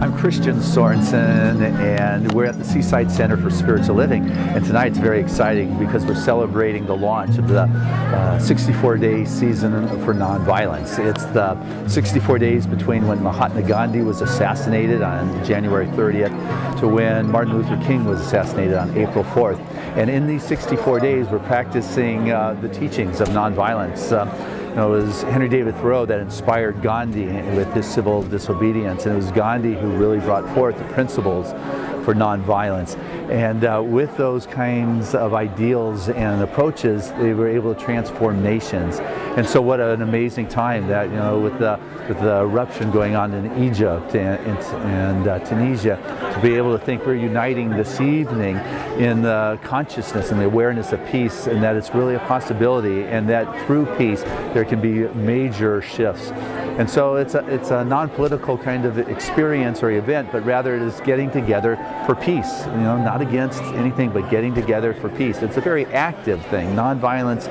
I'm Christian Sorensen, and we're at the Seaside Center for Spiritual Living. And tonight's very exciting because we're celebrating the launch of the 64-day season for nonviolence. It's the 64 days between when Mahatma Gandhi was assassinated on January 30th to when Martin Luther King was assassinated on April 4th. And in these 64 days, we're practicing the teachings of nonviolence. It was Henry David Thoreau that inspired Gandhi with his civil disobedience, and it was Gandhi who really brought forth the principles for nonviolence. And with those kinds of ideals and approaches, they were able to transform nations. And so what an amazing time that, with the eruption going on in Egypt and Tunisia, to be able to think we're uniting this evening in the consciousness and the awareness of peace, and that it's really a possibility, and that through peace there can be major shifts. And so it's a non-political kind of experience or event, but rather it is getting together for peace. Not against anything, but getting together for peace. It's a very active thing. Nonviolence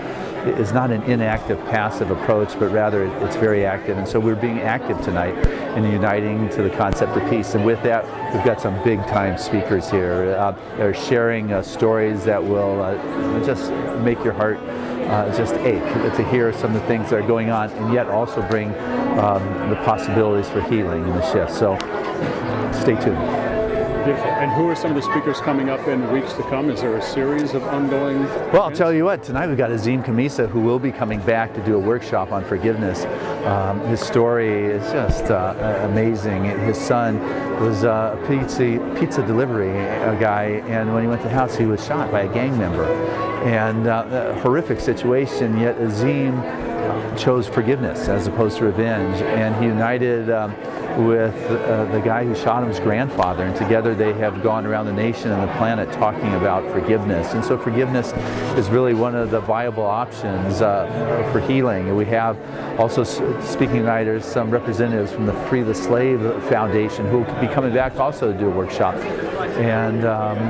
is not an inactive, passive approach, but rather it's very active. And so we're being active tonight in uniting to the concept of peace. And with that, we've got some big-time speakers here. They're sharing stories that will just make your heart just ache to hear some of the things that are going on, and yet also bring the possibilities for healing in the shift. So stay tuned. Beautiful. And who are some of the speakers coming up in weeks to come? Is there a series of ongoing events? Well, I'll tell you what, tonight we've got Azim Khamisa, who will be coming back to do a workshop on forgiveness. His story is just amazing. His son was a pizza delivery guy, and when he went to the house, he was shot by a gang member. And a horrific situation, yet Azim chose forgiveness as opposed to revenge, and he united with the guy who shot him's grandfather, and together they have gone around the nation and the planet talking about forgiveness. And so forgiveness is really one of the viable options for healing. And we have also speaking tonight are some representatives from the Free the Slave Foundation who will be coming back also to do a workshop. And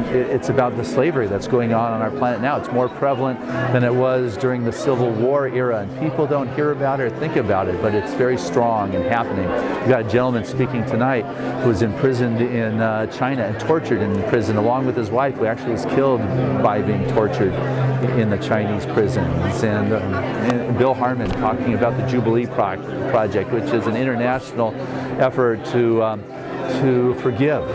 it's about the slavery that's going on our planet now. It's more prevalent than it was during the Civil War era, and people don't hear about it or think about it, but it's very strong and happening. We've got a gentleman speaking tonight who was imprisoned in China and tortured in prison, along with his wife, who actually was killed by being tortured in the Chinese prisons. And Bill Harmon talking about the Jubilee Project, which is an international effort to forgive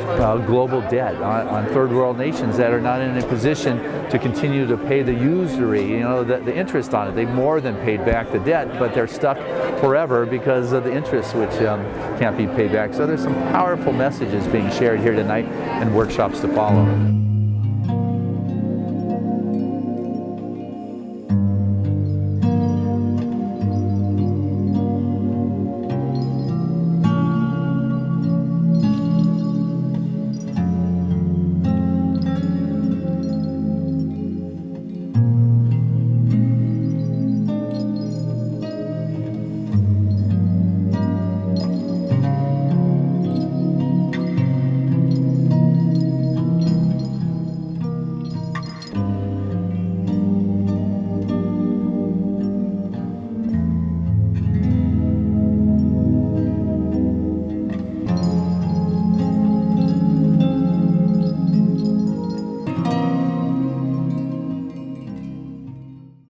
global debt on third world nations that are not in a position to continue to pay the usury, the interest on it. They've more than paid back the debt, but they're stuck forever because of the interest, which can't be paid back. So there's some powerful messages being shared here tonight and workshops to follow.